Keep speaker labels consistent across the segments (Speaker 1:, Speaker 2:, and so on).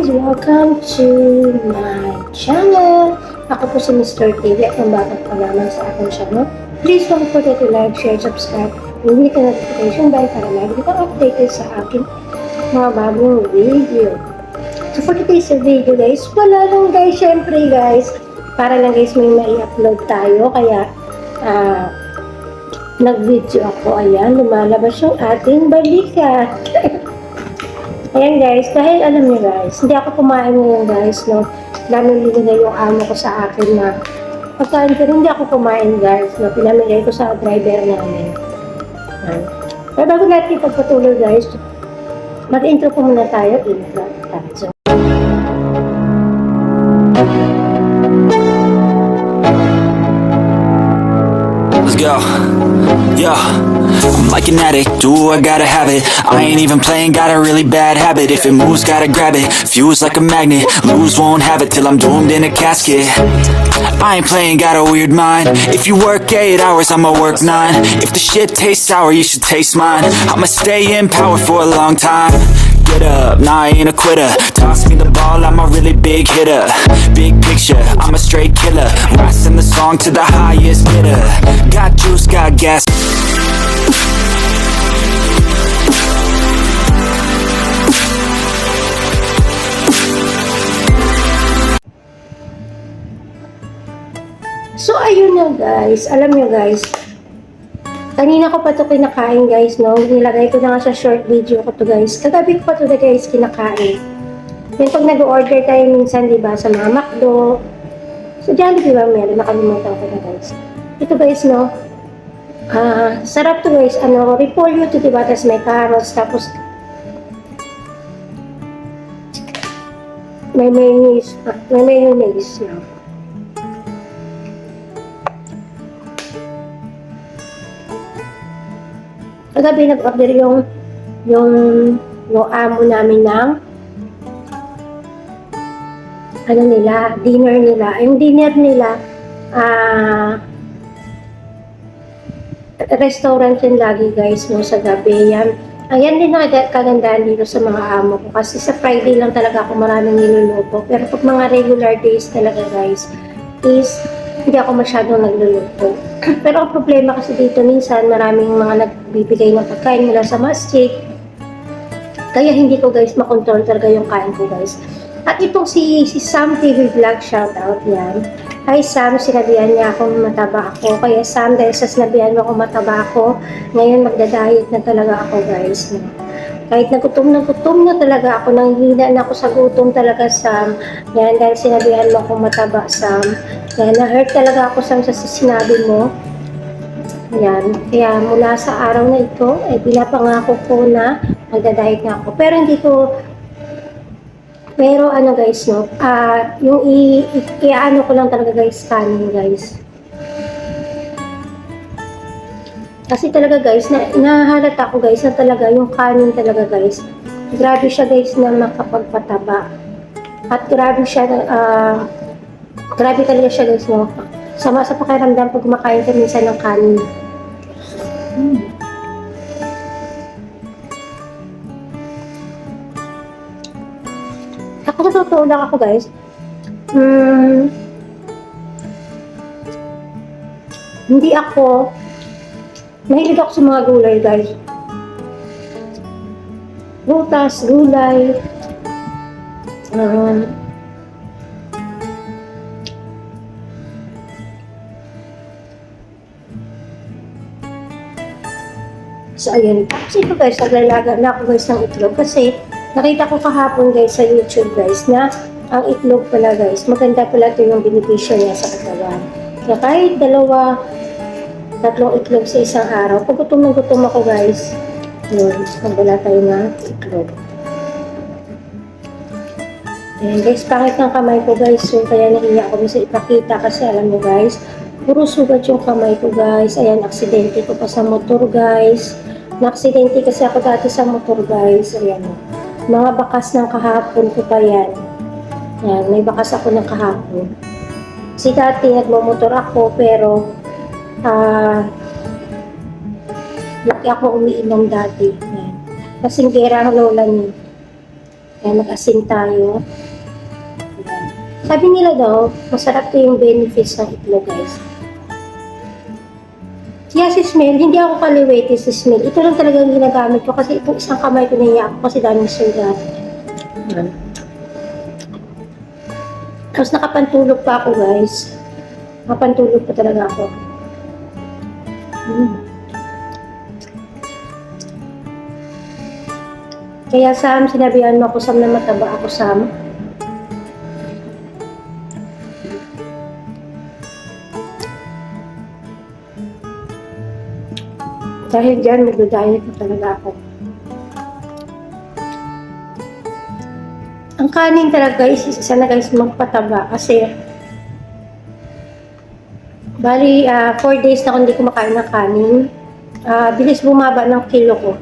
Speaker 1: Welcome to my channel. Ako po si Mr. TV at ang batang palaman sa aking channel. Please don't forget to like, share, subscribe, and hit the notification bell para lagi kang updated sa aking mga bagong video. So for today's video guys, wala lang guys, syempre guys, para lang guys may mai-upload tayo, kaya nag-video ako. Ayan, lumalabas yung ating balikat. Ayan guys, dahil alam niyo guys, hindi ako kumain ngayon guys, no? Namimili na yung amo ko sa akin na pagkain, pero hindi ako kumain guys, no? Pinamigay ko sa driver namin. Ayan. Pero bago natin ipagpatuloy guys, mag-intro po muna tayo. So,
Speaker 2: let's go. Yeah, I'm like an addict, do I gotta have it. I ain't even playing, got a really bad habit. If it moves, gotta grab it, fuse like a magnet. Lose, won't have it till I'm doomed in a casket. I ain't playing, got a weird mind. If you work 8 hours, I'ma work 9. If the shit tastes sour, you should taste mine. I'ma stay in power for a long time. Get up, nah, I ain't a quitter. Toss me the ball, I'm a really big hitter. Big picture, I'm a straight killer. Rising the song to the highest bidder. Got juice, got gas.
Speaker 1: so ayun na guys, alam nyo guys, kanina ko pa ito kinakain guys, no? Nilagay ko na nga sa short video ko to guys. Kagabi ko pa ito guys kinakain. Yung pag nag-order tayo minsan, diba, sa mga McDo. So, Jollibee ba meron? Nakalimutan ko na guys. Ito guys, no? Sarap to guys. Ano, repolyo to, diba? Tapos may carrots. Tapos, may mayonnaise. May mayonnaise, no? Kagabi nag-order yung amo namin ng ano nila, dinner nila. Yung dinner nila, restaurant yun lagi guys, no, sa gabi. Ayan din ang kagandahan dito sa mga amo ko. Kasi sa Friday lang talaga ako maraming niluluto. Pero pag mga regular days talaga guys, is hindi ako masyadong nagluluto. Pero ang problema kasi dito, minsan maraming mga nagbibigay ng pagkain nila sa masjid. Kaya hindi ko guys makontrol talaga yung kain ko guys. At itong si Sam TV Vlog, shoutout yan. Hi Sam, sinabihan niya akong mataba ako. Kaya Sam, dahil sa sinabihan mo akong mataba ako, ngayon magda-diet na talaga ako guys. No? Kahit nagutom na talaga ako, nanghihina na ako sa gutom talaga Sam. Yan, dahil sinabihan mo akong mataba Sam. Yan, na-hurt talaga ako Sam sa sinabi mo. Yan, kaya mula sa araw na ito, ay pinapangako ko na magda-diet na ako. Pero ano guys, no, yung i-ano ko lang talaga guys, kanin guys. Kasi talaga guys, nahalata ko guys na talaga yung kanin talaga guys. Grabe siya guys na makapagpataba. At grabe siya, grabe talaga siya guys, no. Sama sa pakiramdam pag kumakain ka minsan ng kanin. Ako sa totoo lang ako guys, hindi ako, mahilig ako sa mga gulay guys. Prutas, gulay, so ayun, tapos ito guys, naglalaga na ako guys ng itlog kasi nakita ko kahapon guys sa YouTube guys na ang itlog pala guys, maganda pala ito yung benepisyo niya sa katawan. Kaya kahit 2, 3 itlog sa isang araw, pag gutom na gutom ako guys, yun, magdala tayo ng itlog. Ayan guys, pangit ng kamay ko guys, so kaya nahiya ako sa ipakita kasi alam mo guys, puro sugat yung kamay ko guys. Ayan, aksidente ko pa sa motor guys. Na-aksidente kasi ako dati sa motor guys. Ayan, mga bakas ng kahapon ko pa yan. Ayan, may bakas ako ng kahapon. Kasi dati nagmamotor ako pero laki ako umiinom dati. Ayan. Kasing gera ang lola niya. Kaya mag-asin tayo. Ayan. Sabi nila daw, masarap to yung benefits ng itlog, guys. Kaya si smell, hindi ako kaliwete si smell. Ito lang talaga yung ginagamit ko kasi itong isang kamay ko naiya ako kasi daming sugat. Ayan. Tapos nakapantulog pa ako, guys. Nakapantulog pa talaga ako. Kaya Sam, sinabihan mo ako Sam na mataba ako Sam. Dahil dyan, magdo-diet na talaga ako. Ang kanin talaga guys, isa na guys magpataba kasi bali 4 days na kung hindi kumakain ng kanin. Bilis bumaba ng kilo ko.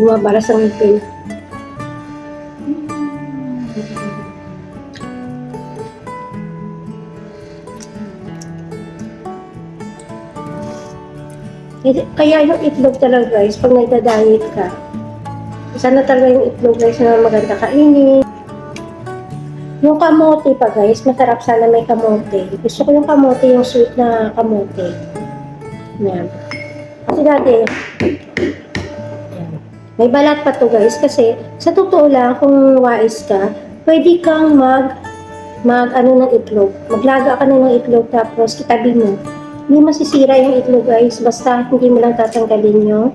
Speaker 1: Bumabalas ang ngipin. Kaya yung itlog talaga guys, pag nagda-diet ka, isa na talaga yung itlog guys na maganda kainin. Yung kamote pa guys, masarap sana may kamote. Gusto ko yung kamote, yung sweet na kamote. Yan. Kasi dati, may balat pa to guys kasi sa totoo lang kung wais ka, pwede kang ano ng itlog. Maglaga ka na ng itlog tapos itabi mo. Hindi masisira yung itlog guys basta hindi mo lang tatanggalin yung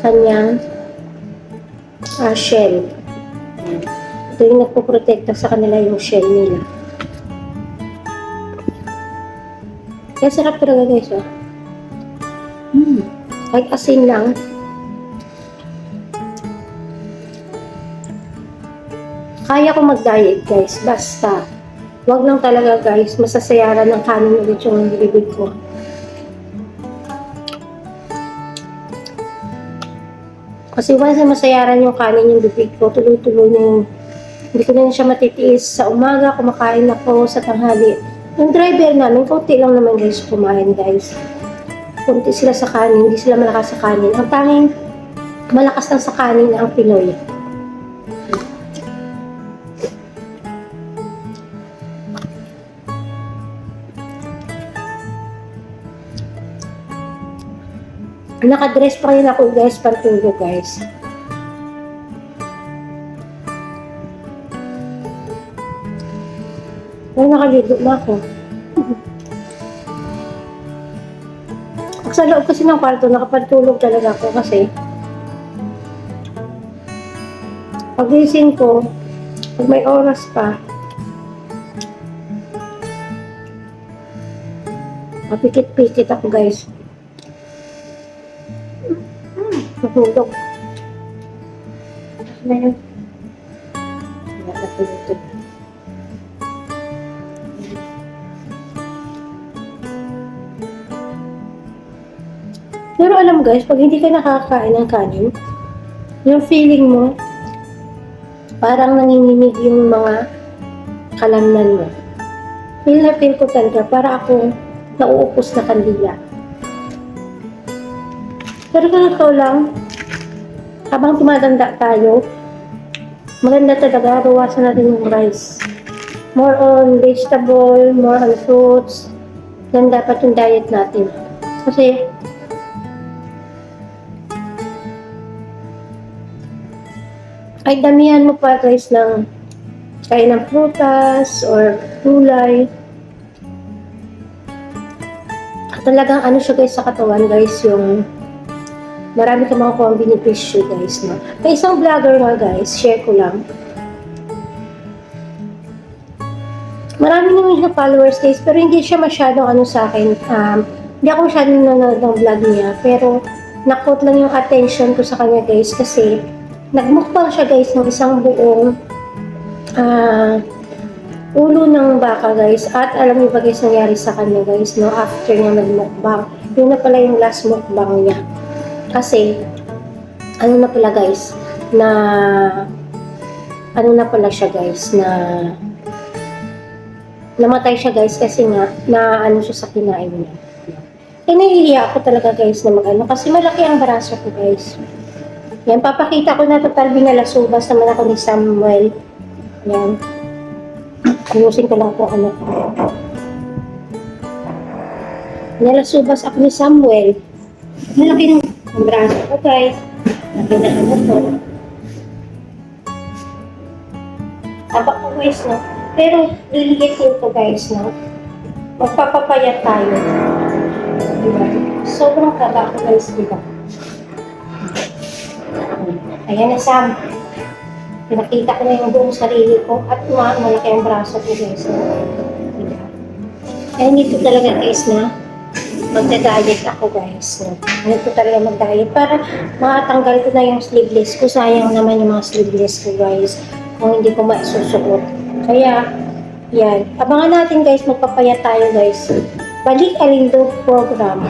Speaker 1: kanyang shell. Ito yung nagpo-protecta sa kanila yung shell nila. Kaya sarap talaga guys oh. Kahit asin lang. Kaya ko mag-diet guys, basta wag lang talaga guys, masasayaran ng kanin ulit yung bibig ko. Kasi once na masayaran yung kanin yung bibig ko, tuloy-tuloy na yung, hindi ko na siya matitiis. Sa umaga, kumakain ako sa tanghali. Yung driver namin, kaunti lang naman guys kumain guys. Kaunti sila sa kanin, hindi sila malakas sa kanin. Ang tanging malakas lang sa kanin ang Pinoy. Nakadress pa rin ako guys, pantulog guys. Pero nakaligo na ako. Sa loob kasi ng kwarto, nakapantulog talaga ako kasi pagising ko, pag may oras pa, mapikit-pikit ako guys. Natulog. Na yun. Natulog. Pero alam guys, pag hindi ka nakakain ng kanin, yung feeling mo, parang nanginginig yung mga kalamnan mo. Feel na feel ko talaga, para akong nauupos na kandila. Pero ganito lang, habang tumatanda tayo, maganda talaga, bawasan natin yung rice. More on vegetable, more on fruits, yan dapat yung diet natin. Kasi, ay damihan mo pa guys ng kain ng prutas or gulay. Talagang ano siya guys sa katawan guys, yung marami ka makukuha ang benepisyo guys, no? May isang vlogger nga guys, share ko lang. Marami naman siya followers guys, pero hindi siya masyadong ano sa akin. Hindi ako masyadong nanonood ng vlog niya, pero nakot lang yung attention ko sa kanya guys kasi nagmukbang siya guys ng isang buong ulo ng baka guys. At alam niyo ba guys nangyari sa kanya guys, no? After niya nagmukbang, yun na pala yung last mukbang niya. Kasi, ano na pala guys, ano na pala siya guys, namatay siya guys kasi nga, na ano siya sa kinain niya. Eh, nahihiya ako talaga guys na mag-ano, kasi malaki ang braso ko guys. Yan, papakita ko na total binalasubas naman ako ni Samuel. Yan. Ayusin ko lang po ano ko. Binalasubas ako ni Samuel. Malaki ng braso ko guys. Laki na ano ko. Taba ko guys, no? Pero, liliitin ko guys, no? Magpapapayat tayo. Diba? Sobrang taba ko guys, diba? Ayan na, Sam. Pinakita ko na yung buong sarili ko at malaki ang braso ko guys, no? Diba? Kaya nito talaga guys, na magda-diet ako guys, no? Nito talaga mag-diet para makatanggal ko na yung sleeveless ko. Sayang naman yung mga sleeveless ko guys kung hindi ko maisusuot. Kaya, yan. Abangan natin guys, magpapayat tayo guys. Balik Alindo program.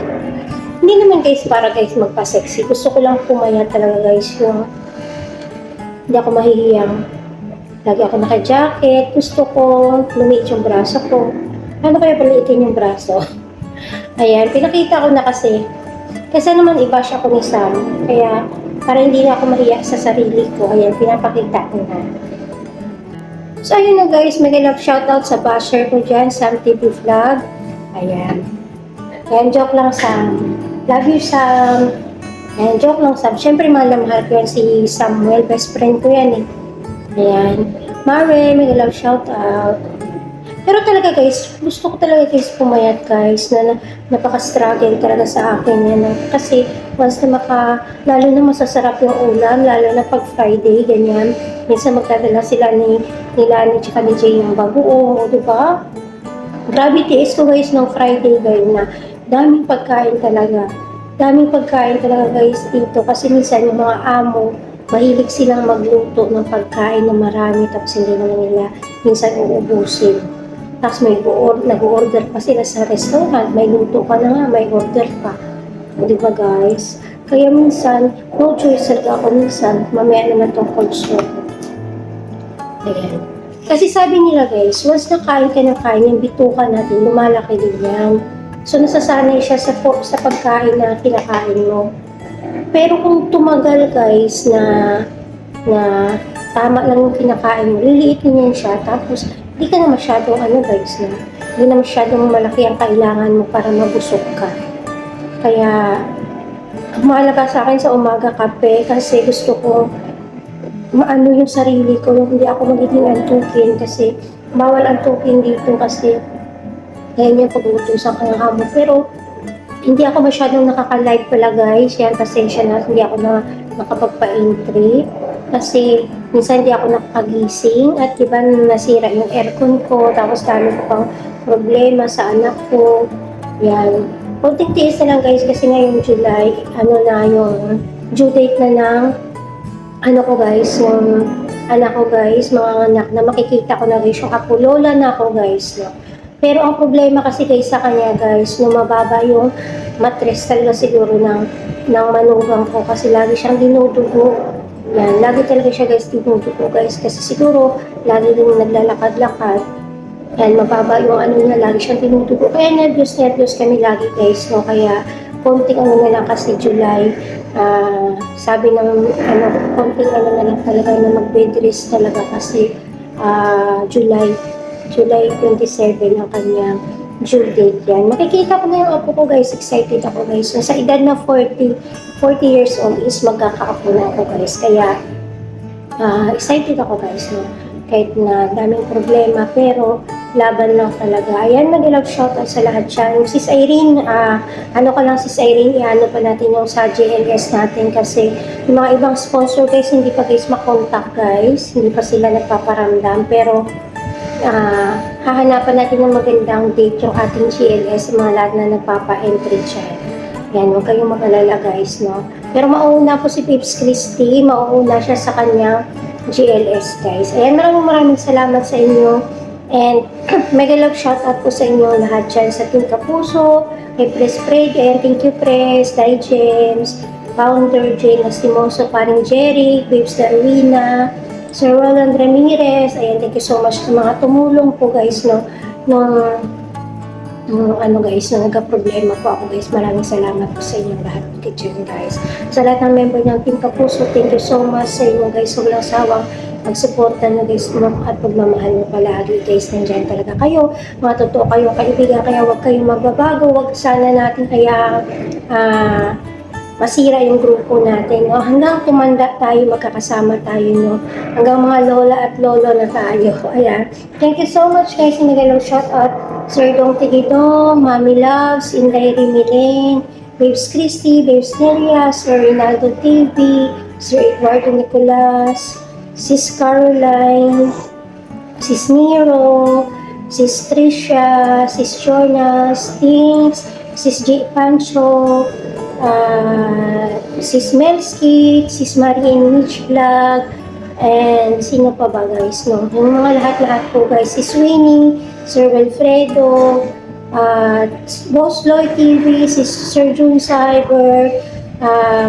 Speaker 1: Hindi naman guys para guys magpa-sexy. Gusto ko lang pumayat talaga guys yung hindi ako mahihiyang. Lagi ako naka-jacket. Gusto ko lumiit yung braso ko. Ano kaya paliitin yung braso? Ayan, pinakita ko na kasi. Kasi naman i-bash ako ni Sam. Kaya, para hindi na ako mahiya sa sarili ko. Ayan, pinapakita ko na. So, ayun na guys, mag-love shoutout sa basher ko dyan, Sam TV Vlog. Ayan. Ayan, joke lang Sam. Love you Sam. Ayan, joke lang Sam. Siyempre, mahal na mahal ko yan si Samuel. Best friend ko yan eh. Ayan. Mare, mag-love shoutout. Pero talaga guys, gusto ko talaga guys pumayat guys na napaka-struggle talaga sa akin yan. Kasi once na lalo na masasarap yung ulam, lalo na pag Friday, ganyan. Minsan magdadala sila ni Lani tsaka ni Jay yung bagoong, di ba? Grabe tiis ko guys ng Friday guys na daming pagkain talaga. Daming pagkain talaga guys dito kasi minsan yung mga amo, mahilig silang magluto ng pagkain na marami tapos hindi naman nila minsan uubusin. Tapos nag-order pa sila sa restaurant, may luto ka na nga, may order pa. Di ba guys? Kaya minsan, no choice talaga ako minsan, mamaya naman itong cold store. Ayan. Kasi sabi nila guys, once nakain ka ng kain, yung bituka natin, lumalaki din yan. So nasasanay siya sa pagkain na kinakain mo. Pero kung tumagal guys na tama lang yung kinakain mo, liliitin yan siya, tapos hindi ka na masyadong guys, no? Hindi na masyadong malaki ang kailangan mo para mabusog ka. Kaya, mahalaga sa akin sa umaga kape kasi gusto ko maano yung sarili ko, yung hindi ako magiging antukin kasi bawal antukin dito kasi ganyan yung pag-uutusan ka ng amo. Pero, hindi ako masyadong nakaka-live pala guys. Yan, pasensya na, hindi ako nakapagpa-entry. Kasi minsan hindi ako nakagising at diba nasira yung aircon ko, tapos dami ko pang problema sa anak ko. Yan. Kunting tiis na lang guys kasi ngayong July, yung due date na ng ko guys, yung anak ko guys, mga anak na makikita ko na guys, yung apulola na ako guys. No? Pero ang problema kasi guys sa kanya guys, nung mababa yung mattress talaga siguro ng manugang ko kasi lagi siyang dinudugo. Yan, lagi talaga siya guys dinudugo guys kasi siguro lagi din naglalakad-lakad. Yan, mababa yung niya, lagi siyang dinudugo. Kaya nervous kami lagi guys, no? Kaya konting na lang kasi July, sabi ng konting na lang talaga na mag-bed rest talaga kasi July 27 ang kanyang due date yan. Makikita ko na yung apo ko guys, excited ako guys. So, sa edad na 40 years old is magkakaapo na ako guys. Kaya excited ako guys. No? Kahit na daming problema pero laban lang talaga. Ayan, mag-love shoutout sa lahat siya. Sis Irene, Sis Irene, iano pa natin yung sa JLS natin kasi yung mga ibang sponsor guys, hindi pa guys makontak guys. Hindi pa sila nagpaparamdam pero hahanapan natin ng magandang date yung ating GLS sa mga lahat na nagpapa-entry dyan. Yan, huwag kayong mag-alala guys, no? Pero mauuna po si Pips Christy, mauuna siya sa kanyang GLS guys. Ayan, maraming salamat sa inyo. And mega love shoutout po sa inyo lahat dyan sa Team Kapuso, kay Press Fred, ayan, thank you Press, Dai James, founder Jane Lastimoso, paring Jerry, Babes Darwina, Sir Roland Ramirez. Ayan, thank you so much sa mga tumulong po guys, no, nung guys, nung nagka-problema po ako guys. Maraming salamat po sa inyong lahat guys. Sa lahat ng member ng Team Kapuso, thank you so much sa inyo guys. Walang sawang pagsuporta nyo guys, at pagmamahal nyo palagi guys. Nandiyan talaga kayo, mga totoo kayong kaibigan, kaya huwag kayong magbabago. Huwag sana natin kaya masira yung grupo natin, no? Hanggang tumanda tayo, magkakasama tayo, no? Hanggang mga lola at lolo na tayo. Ayan. Thank you so much guys. Nagalang shout out Sir Dong Tigido, Mami Loves, Inday Rimilin, Babes Christy, Babes Nelia, Sir Rinaldo TV, Sir Eduardo Nicolas, Sis Caroline, Sis Nero, Sis Tricia, Sis Jonas, Tings, Sis J. Pancho, Sis Melski, Sis Marian Mitch Vlog, and sino pa ba guys, no? Yung mga lahat-lahat po guys, Sis Winnie, Sir Wilfredo, Boss Lloyd TV, Sis Sir June Cyber,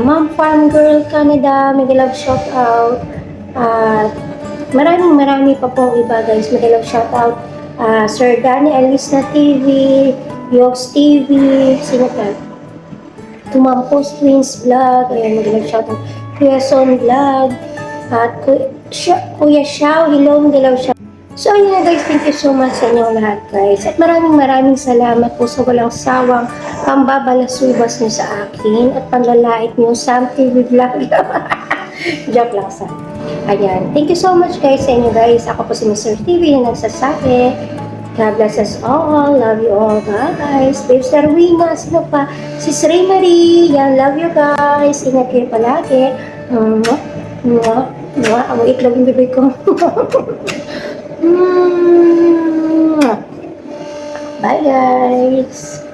Speaker 1: Ma'am Farm Girl Canada, mega love shout out, marami pa pong iba guys, mega love shout out, Sir Danny Alisna TV, Yogs TV, sino pa? Tumampos Twins Vlog, ayan, mega love shout out, Kuya Son Vlog, at Kuya Xiao, hello, mega love shout out. So ayun nga guys, thank you so much sa inyong lahat guys. At maraming salamat po sa walang sawang pambabalasubas niyo sa akin at panlalait niyo sa TV Vlog. Joke lang sa. Ayan. Thank you so much guys sa inyo guys. Ako po si Mr. TV na nagsasabi. God bless us all. Love you all guys. Babes Darwina. Sino pa? Sis Ray Marie. Yan. Love you guys. Ingat kayo palagi. Ang itlog yung bibig ko. Bye guys.